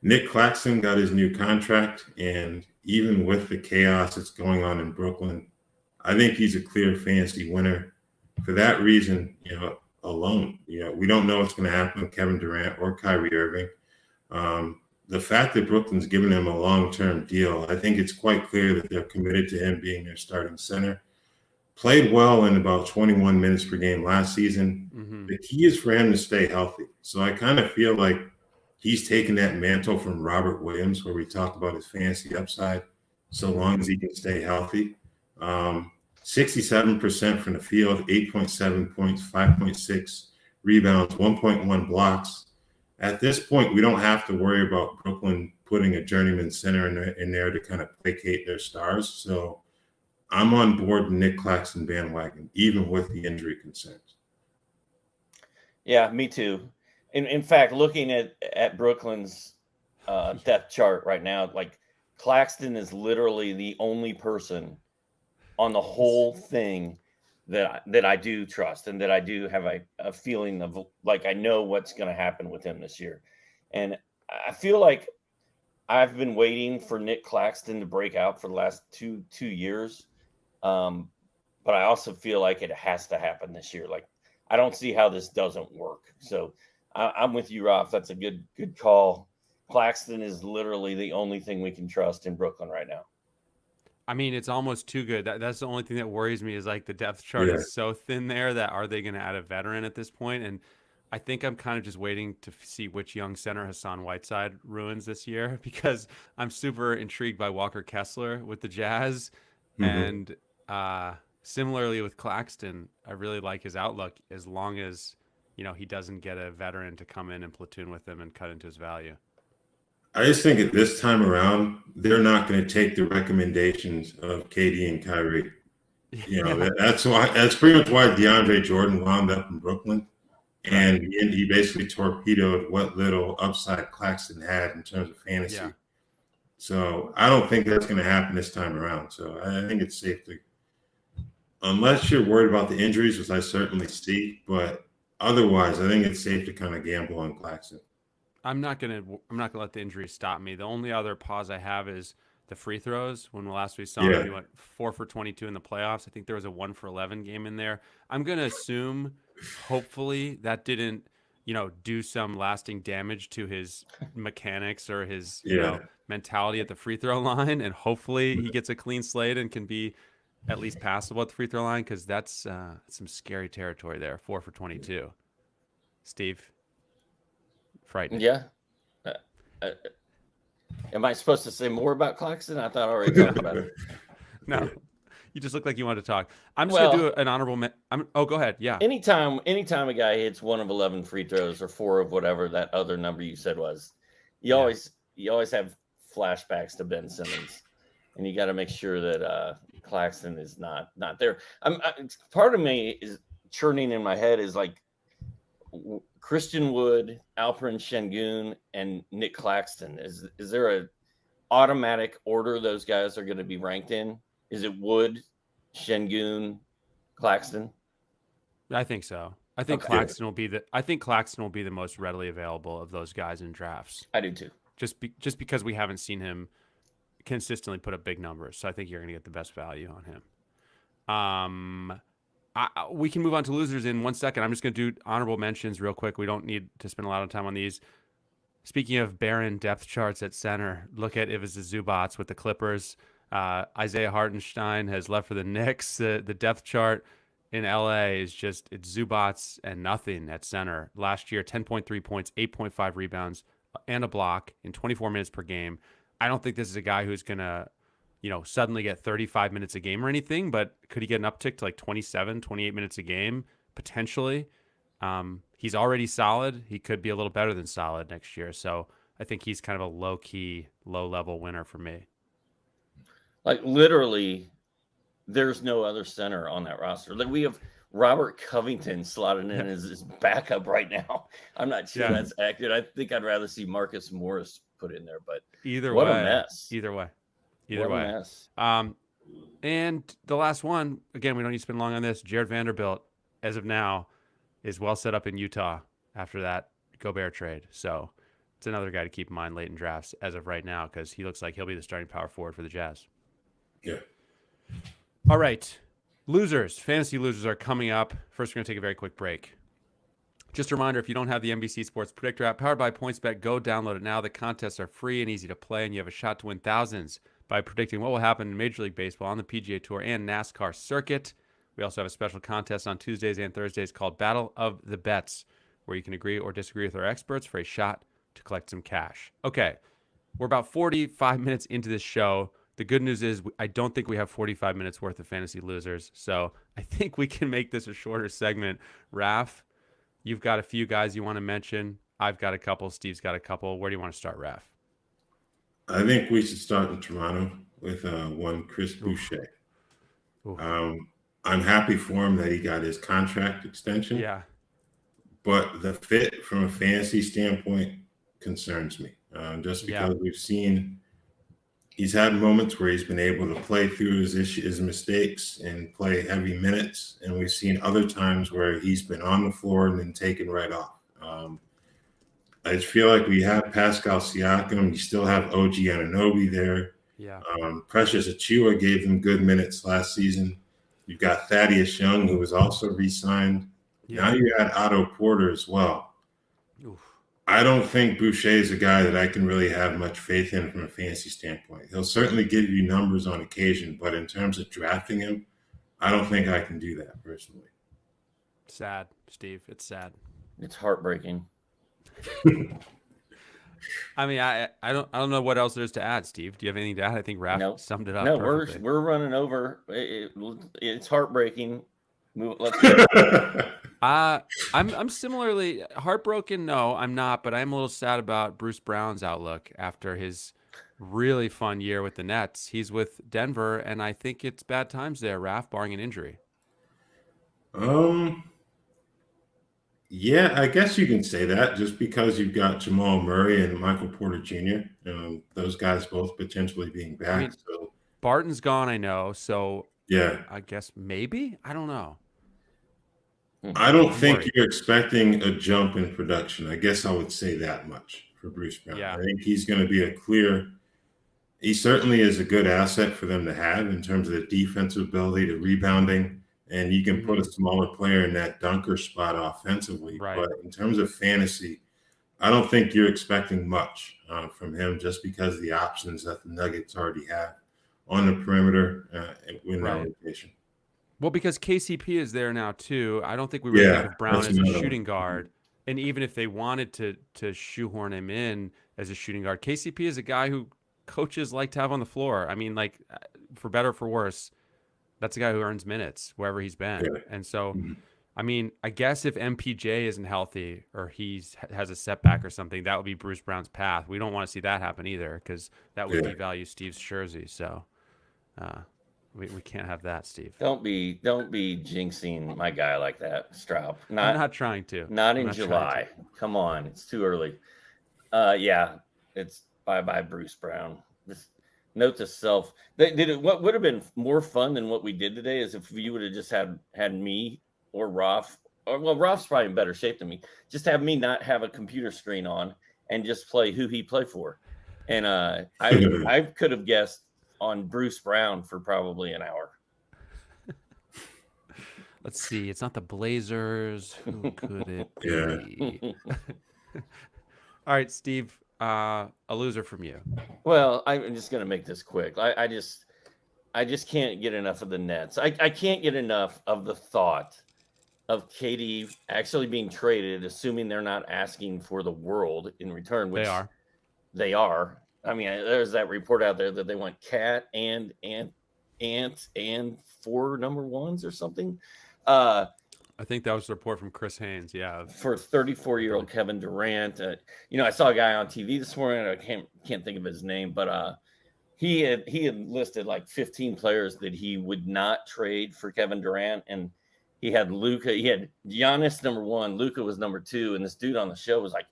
Nick Claxton got his new contract, and even with the chaos that's going on in Brooklyn, I think he's a clear fantasy winner. For that reason, alone, we don't know what's going to happen with Kevin Durant or Kyrie Irving. The fact that Brooklyn's given him a long-term deal, I think it's quite clear that they're committed to him being their starting center. Played well in about 21 minutes per game last season. The key is for him to stay healthy. So I kind of feel like he's taken that mantle from Robert Williams, where we talked about his fantasy upside, so long as he can stay healthy. 67% from the field, 8.7 points, 5.6 rebounds, 1.1 blocks. at this point, we don't have to worry about Brooklyn putting a journeyman center in there to kind of placate their stars. So I'm on board the Nick Claxton bandwagon, even with the injury concerns. Yeah, me too. In fact, looking at Brooklyn's depth chart right now, like Claxton is literally the only person on the whole thing that I do trust and that I do have a feeling of, like, I know what's going to happen with him this year. And I feel like I've been waiting for Nick Claxton to break out for the last two years. But I also feel like it has to happen this year. Like, I don't see how this doesn't work. So I'm with you, Raph. That's a good call. Claxton is literally the only thing we can trust in Brooklyn right now. I mean, it's almost too good. That's the only thing that worries me is, like, the depth chart is so thin there that are they going to add a veteran at this point? And I think I'm kind of just waiting to see which young center Hassan Whiteside ruins this year, because I'm super intrigued by Walker Kessler with the Jazz. And similarly with Claxton, I really like his outlook as long as, you know, he doesn't get a veteran to come in and platoon with him and cut into his value. I just think at this time around, they're not going to take the recommendations of KD and Kyrie. You know, that's pretty much why DeAndre Jordan wound up in Brooklyn. And he basically torpedoed what little upside Claxton had in terms of fantasy. Yeah. So I don't think that's going to happen this time around. So I think it's safe to, unless you're worried about the injuries, which I certainly see, but otherwise, I think it's safe to kind of gamble on Claxton. I'm not gonna let the injuries stop me. The only other pause I have is the free throws. When last we saw him, he went 4 for 22 in the playoffs. I think there was a 1 for 11 game in there. I'm gonna assume, hopefully, that didn't, you know, do some lasting damage to his mechanics or his you know, mentality at the free throw line, and hopefully he gets a clean slate and can be at least passable at the free throw line, because that's some scary territory there. 4 for 22. Steve. Frightening. Yeah. Am I supposed to say more about Claxton? I thought I already talked about it. No, you just look like you wanted to talk. I'm just gonna do an honorable. Go ahead. Yeah. Anytime a guy hits 1 of 11 free throws or 4 of whatever that other number you said was, you always have flashbacks to Ben Simmons, and you got to make sure that Claxton is not there. Part of me is churning in my head is like, Christian Wood, Alperen Şengün, and Nick Claxton. Is there a automatic order those guys are going to be ranked in? Is it Wood, Şengün, Claxton? I think so. I think Claxton will be the most readily available of those guys in drafts. I do too. Just because we haven't seen him consistently put up big numbers, so I think you're going to get the best value on him. We can move on to losers in 1 second. I'm just going to do honorable mentions real quick. We don't need to spend a lot of time on these. Speaking of barren depth charts at center, look at Ivica Zubac with the Clippers. Isaiah Hartenstein has left for the Knicks. The depth chart in LA is it's Zubac and nothing at center. Last year, 10.3 points, 8.5 rebounds, and a block in 24 minutes per game. I don't think this is a guy who's going to, you know, suddenly get 35 minutes a game or anything, but could he get an uptick to like 27, 28 minutes a game? Potentially. He's already solid. He could be a little better than solid next year. So I think he's kind of a low-key, low-level winner for me. Like, literally, there's no other center on that roster. Like, we have Robert Covington slotted in as his backup right now. I'm not sure that's accurate. I think I'd rather see Marcus Morris put in there, but what a mess. Either way. And the last one, again, we don't need to spend long on this. Jared Vanderbilt, as of now, is well set up in Utah after that Gobert trade. So it's another guy to keep in mind late in drafts as of right now, because he looks like he'll be the starting power forward for the Jazz. Yeah. All right. Losers, fantasy losers are coming up. First, we're going to take a very quick break. Just a reminder, if you don't have the NBC Sports Predictor app powered by PointsBet, go download it now. The contests are free and easy to play, and you have a shot to win thousands by predicting what will happen in Major League Baseball, on the PGA Tour, and NASCAR circuit. We also have a special contest on Tuesdays and Thursdays called Battle of the Bets, where you can agree or disagree with our experts for a shot to collect some cash. Okay, we're about 45 minutes into this show. The good news is I don't think we have 45 minutes worth of fantasy losers, so I think we can make this a shorter segment. Raph, you've got a few guys you want to mention. I've got a couple. Steve's got a couple. Where do you want to start, Raph? I think we should start in Toronto with one Chris Boucher. Oof. I'm happy for him that he got his contract extension. Yeah. But the fit from a fantasy standpoint concerns me. Just because we've seen he's had moments where he's been able to play through his mistakes and play heavy minutes. And we've seen other times where he's been on the floor and then taken right off. I just feel like we have Pascal Siakam. You still have OG Anunoby there. Yeah. Precious Achiuwa gave them good minutes last season. You've got Thaddeus Young, who was also re-signed. Yeah. Now you add Otto Porter as well. Oof. I don't think Boucher is a guy that I can really have much faith in from a fantasy standpoint. He'll certainly give you numbers on occasion, but in terms of drafting him, I don't think I can do that personally. Sad, Steve. It's sad. It's heartbreaking. I mean, I don't know what else there is to add, Steve. Do you have anything to add? I think Raph summed it up. No, perfectly. we're running over. It's heartbreaking. Let's go. I'm similarly heartbroken. No, I'm not, but I'm a little sad about Bruce Brown's outlook after his really fun year with the Nets. He's with Denver, and I think it's bad times there, Raph, barring an injury. Yeah, I guess you can say that just because you've got Jamal Murray and Michael Porter Jr. Those guys both potentially being back. I mean, so Barton's gone, I know. So yeah, I guess maybe. I don't know. I don't think you're expecting a jump in production. I guess I would say that much for Bruce Brown. Yeah. I think he's going to be he certainly is a good asset for them to have in terms of the defensive ability, the rebounding. And you can put a smaller player in that dunker spot offensively. Right. But in terms of fantasy, I don't think you're expecting much from him just because of the options that the Nuggets already have on the perimeter in that rotation. Well, because KCP is there now, too. I don't think we really think of Brown as a shooting guard. And even if they wanted to shoehorn him in as a shooting guard, KCP is a guy who coaches like to have on the floor. I mean, like, for better or for worse, that's a guy who earns minutes wherever he's been. Yeah. And so, I mean, I guess if MPJ isn't healthy or has a setback or something, that would be Bruce Brown's path. We don't want to see that happen either because that would devalue Steve's jersey. So we can't have that, Steve. Don't be jinxing my guy like that, Stroup. I'm not trying to. Not in July. Come on. It's too early. It's bye-bye Bruce Brown. Note to self. What would have been more fun than what we did today is if you would have just had me or Raph. Raph's probably in better shape than me. Just have me not have a computer screen on and just play who he played for. And I could have guessed on Bruce Brown for probably an hour. Let's see. It's not the Blazers. Who could it be? All right, Steve. A loser from you. Well, I'm just going to make this quick. I just can't get enough of the Nets. I can't get enough of the thought of KD actually being traded, assuming they're not asking for the world in return, which they are. I mean, there's that report out there that they want Cat and 4 number ones or something. I think that was a report from Chris Haynes. Yeah, for 34-year-old Kevin Durant. I saw a guy on TV this morning. I can't think of his name, but he had listed like 15 players that he would not trade for Kevin Durant, and he had Luka. He had Giannis number 1. Luka was number 2, and this dude on the show was like,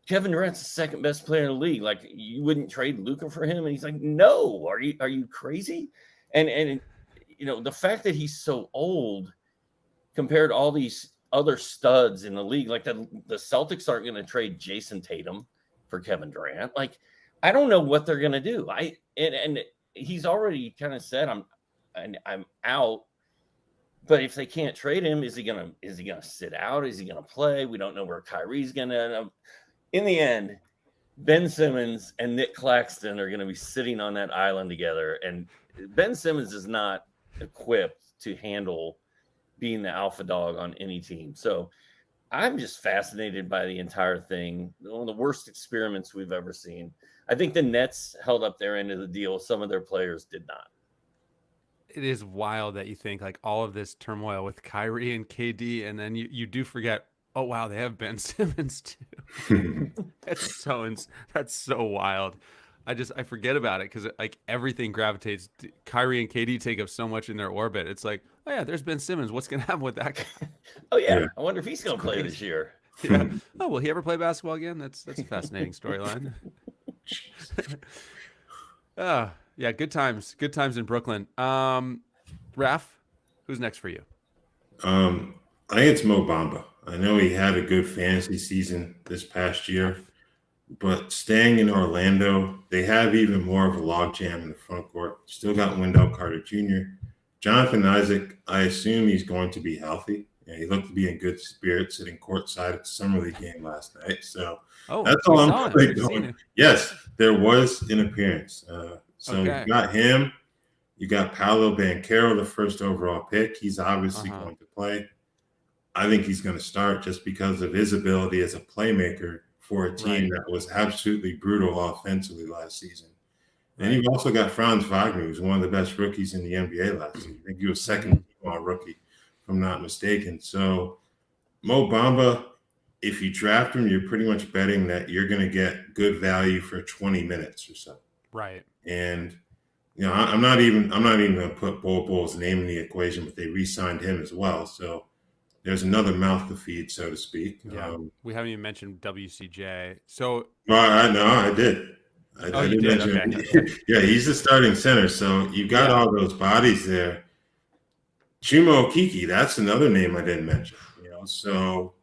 Kevin Durant's the second best player in the league. Like, you wouldn't trade Luka for him? And he's like, no. Are you crazy? And the fact that he's so old compared to all these other studs in the league, like the Celtics aren't going to trade Jason Tatum for Kevin Durant. Like, I don't know what they're going to do. And he's already kind of said I'm out. But if they can't trade him, is he gonna sit out? Is he gonna play? We don't know where Kyrie's gonna end up. In the end, Ben Simmons and Nick Claxton are gonna be sitting on that island together. And Ben Simmons is not equipped to handle being the alpha dog on any team. So I'm just fascinated by the entire thing. One of the worst experiments we've ever seen. I think the Nets held up their end of the deal. Some of their players did not. It is wild that you think like all of this turmoil with Kyrie and KD, and then you do forget, oh, wow, they have Ben Simmons too. That's so wild. I forget about it because like everything gravitates. Kyrie and KD take up so much in their orbit. It's like, oh yeah, there's Ben Simmons. What's gonna happen with that guy? Oh yeah, I wonder if he's gonna play this year. Yeah. Oh, will he ever play basketball again? That's a fascinating storyline. Oh yeah, good times. Good times in Brooklyn. Raph, who's next for you? I think it's Mo Bamba. I know he had a good fantasy season this past year, but staying in Orlando, they have even more of a logjam in the front court. Still got Wendell Carter Jr. Jonathan Isaac, I assume he's going to be healthy. Yeah, he looked to be in good spirits sitting courtside at the Summer League game last night. So that's all I'm really going. Yes, there was an appearance. So you got him. You got Paolo Banchero, the first overall pick. He's obviously going to play. I think he's going to start just because of his ability as a playmaker for a team that was absolutely brutal offensively last season. And you've also got Franz Wagner, who's one of the best rookies in the NBA last season. I think he was second on rookie, if I'm not mistaken. So Mo Bamba, if you draft him, you're pretty much betting that you're going to get good value for 20 minutes or so. Right. And I'm not even going to put Bol Bol's name in the equation, but they re-signed him as well. So there's another mouth to feed, so to speak. Yeah, we haven't even mentioned WCJ. So, I did. I did mention. Okay. Yeah, he's the starting center. So you've got all those bodies there. Chuma Okeke, that's another name I didn't mention. So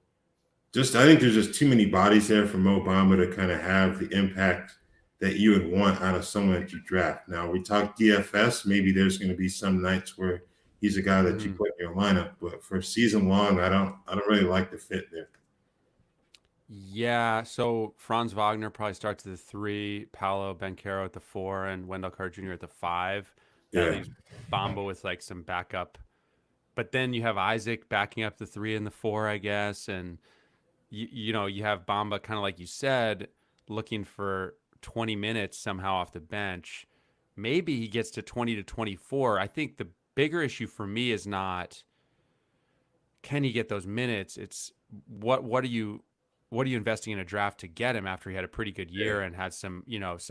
I think there's just too many bodies there for Mo Bamba to kind of have the impact that you would want out of someone that you draft. Now we talk DFS. Maybe there's going to be some nights where he's a guy that you put in your lineup, but for season long, I don't really like the fit there. Yeah, so Franz Wagner probably starts at the 3, Paolo Banchero at the 4, and Wendell Carter Jr. at the 5. That leaves Bamba with like some backup, but then you have Isaac backing up the 3 and the 4, I guess, and you have Bamba kind of like you said, looking for 20 minutes somehow off the bench. Maybe he gets to 20 to 24. I think the bigger issue for me is not can he get those minutes. It's what are you investing in a draft to get him after he had a pretty good year and had some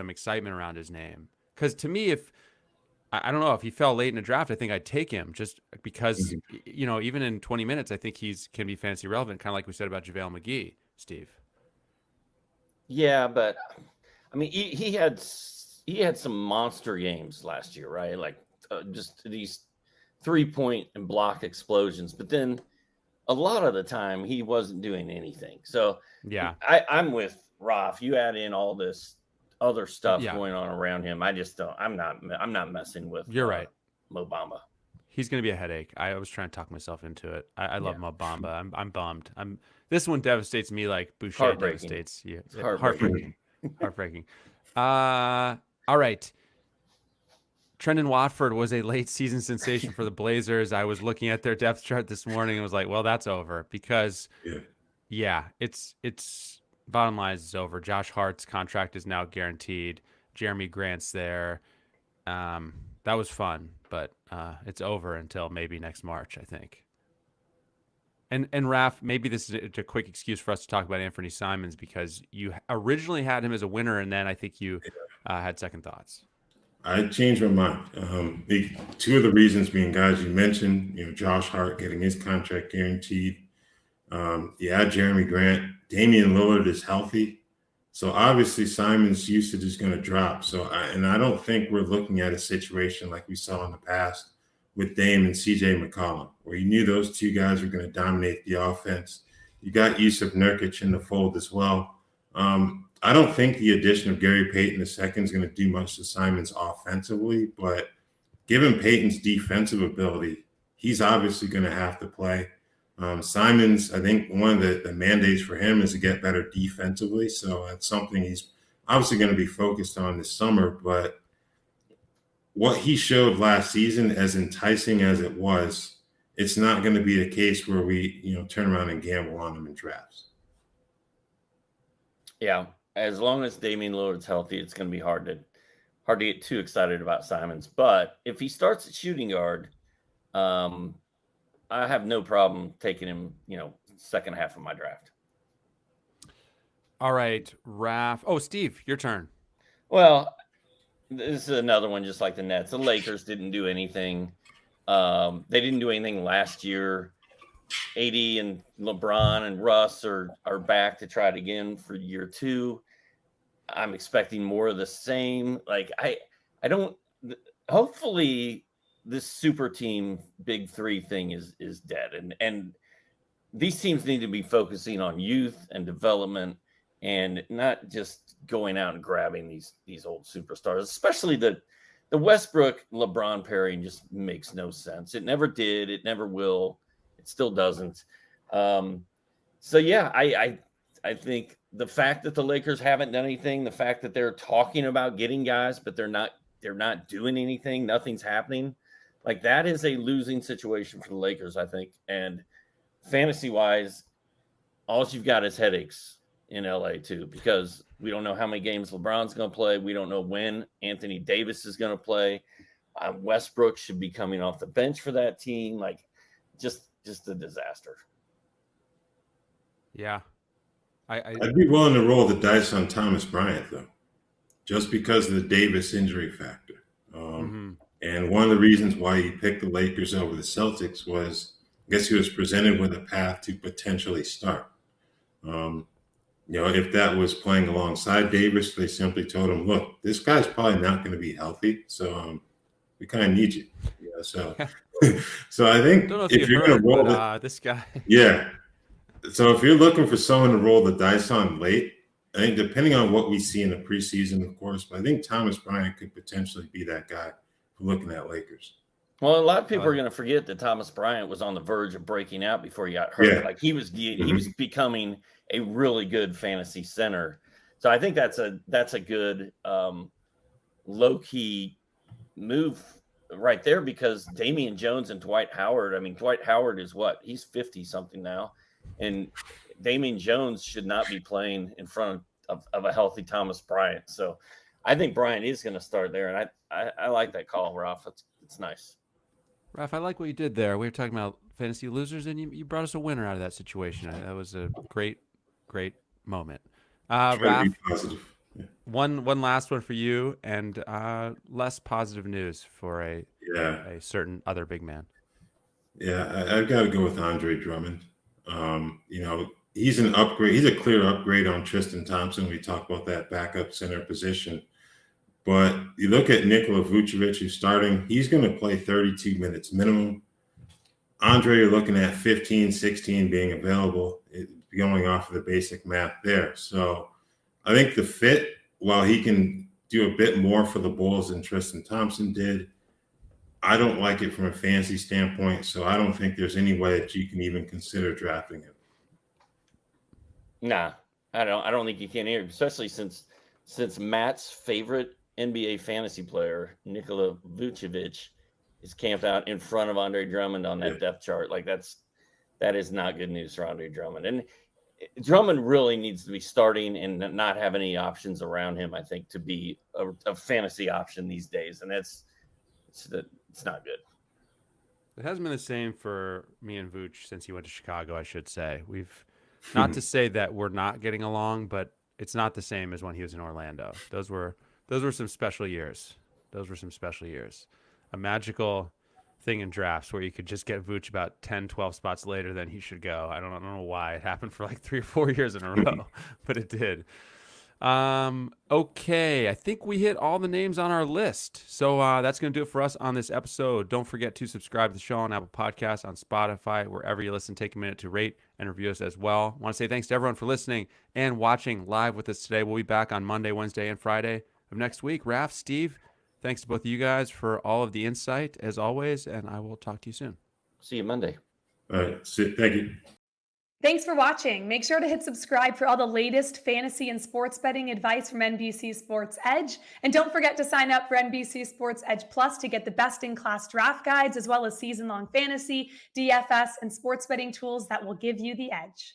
excitement around his name. Because to me, if I don't know if he fell late in a draft, I think I'd take him just because even in 20 minutes, I think can be fantasy relevant, kind of like we said about JaVale McGee, Steve. Yeah, but I mean, he had some monster games last year, right? Like just these 3-point and block explosions, but then a lot of the time he wasn't doing anything. So yeah, I'm with Raph. You add in all this other stuff going on around him. I just don't. I'm not messing with. You're right, Mo Bamba. He's going to be a headache. I was trying to talk myself into it. I love Mo Bamba. I'm bummed. This one devastates me like Boucher devastates you. Heartbreaking. Heartbreaking. All right. Trendon Watford was a late season sensation for the Blazers. I was looking at their depth chart this morning and was like, well, that's over because it's bottom line is over. Josh Hart's contract is now guaranteed. Jeremy Grant's there. That was fun, but it's over until maybe next March, I think. And Raph, maybe this is a quick excuse for us to talk about Anthony Simons because you originally had him as a winner, and then I think you had second thoughts. I changed my mind. Two of the reasons being, guys, you mentioned, Josh Hart getting his contract guaranteed. Jeremy Grant, Damian Lillard is healthy. So obviously Simon's usage is going to drop. So I don't think we're looking at a situation like we saw in the past with Dame and CJ McCollum, where you knew those two guys were going to dominate the offense. You got Yusuf Nurkic in the fold as well. I don't think the addition of Gary Payton II is going to do much to Simons offensively, but given Payton's defensive ability, he's obviously going to have to play. Simons, I think one of the mandates for him is to get better defensively. So that's something he's obviously going to be focused on this summer. But what he showed last season, as enticing as it was, it's not going to be a case where we, turn around and gamble on him in drafts. Yeah. As long as Damian Lillard's healthy, it's going to be hard to get too excited about Simons. But if he starts at shooting guard, I have no problem taking him, second half of my draft. All right, Raph. Oh, Steve, your turn. Well, this is another one just like the Nets. The Lakers didn't do anything. They didn't do anything last year. AD and LeBron and Russ are back to try it again for year 2. I'm expecting more of the same. Like I don't. Hopefully, this super team big 3 thing is dead, and these teams need to be focusing on youth and development, and not just going out and grabbing these old superstars. Especially the Westbrook LeBron pairing just makes no sense. It never did. It never will. It still doesn't. So yeah, I think the fact that the Lakers haven't done anything, the fact that they're talking about getting guys, but they're not doing anything, nothing's happening, like that is a losing situation for the Lakers, I think. And fantasy wise, all you've got is headaches in LA too, because we don't know how many games LeBron's going to play. We don't know when Anthony Davis is going to play. Westbrook should be coming off the bench for that team. Like just a disaster. Yeah. I'd be willing to roll the dice on Thomas Bryant, though, just because of the Davis injury factor. And one of the reasons why he picked the Lakers over the Celtics was, I guess he was presented with a path to potentially start. If that was playing alongside Davis, they simply told him, look, this guy's probably not going to be healthy, so we kind of need you. So I think if you're going to roll this guy. Yeah. So if you're looking for someone to roll the dice on late, I think depending on what we see in the preseason, of course, but I think Thomas Bryant could potentially be that guy for looking at Lakers. Well, a lot of people are going to forget that Thomas Bryant was on the verge of breaking out before he got hurt. Yeah. Like he was becoming a really good fantasy center. So I think that's a good low key move right there, because Damian Jones and Dwight Howard. I mean, Dwight Howard is what? He's 50 something now. And Damian Jones should not be playing in front of a healthy Thomas Bryant. So I think Bryant is going to start there. And I like that call, Raph. It's nice. Raph, I like what you did there. We were talking about fantasy losers, and you brought us a winner out of that situation. That was a great moment. Raph, yeah. one last one for you, and less positive news for a certain other big man. Yeah, I've got to go with Andre Drummond. He's an upgrade. He's a clear upgrade on Tristan Thompson. We talked about that backup center position. But you look at Nikola Vucevic, who's starting, he's going to play 32 minutes minimum. Andre, you're looking at 15, 16 being available, going off of the basic math there. So I think the fit, while he can do a bit more for the Bulls than Tristan Thompson did, I don't like it from a fantasy standpoint. So I don't think there's any way that you can even consider drafting him. Nah, I don't think you can either, especially since Matt's favorite NBA fantasy player, Nikola Vucevic, is camped out in front of Andre Drummond on that depth chart. Like that is not good news for Andre Drummond. And Drummond really needs to be starting and not have any options around him, I think, to be a fantasy option these days. And it's not good. It hasn't been the same for me and Vooch since he went to Chicago, I should say. We've not to say that we're not getting along, but it's not the same as when he was in Orlando. Those were some special years. A magical thing in drafts where you could just get Vooch about 10, 12 spots later than he should go. I don't know why. It happened for like 3 or 4 years in a row, but it did. Okay, I think we hit all the names on our list. So that's going to do it for us on this episode. Don't forget to subscribe to the show on Apple Podcasts, on Spotify, wherever you listen. Take a minute to rate and review us as well. I want to say thanks to everyone for listening and watching live with us today. We'll be back on Monday, Wednesday, and Friday of next week. Raph, Steve, thanks to both of you guys for all of the insight, as always, and I will talk to you soon. See you Monday. All right. Thank you. Thanks for watching. Make sure to hit subscribe for all the latest fantasy and sports betting advice from NBC Sports Edge. And don't forget to sign up for NBC Sports Edge Plus to get the best-in-class draft guides, as well as season-long fantasy, DFS, and sports betting tools that will give you the edge.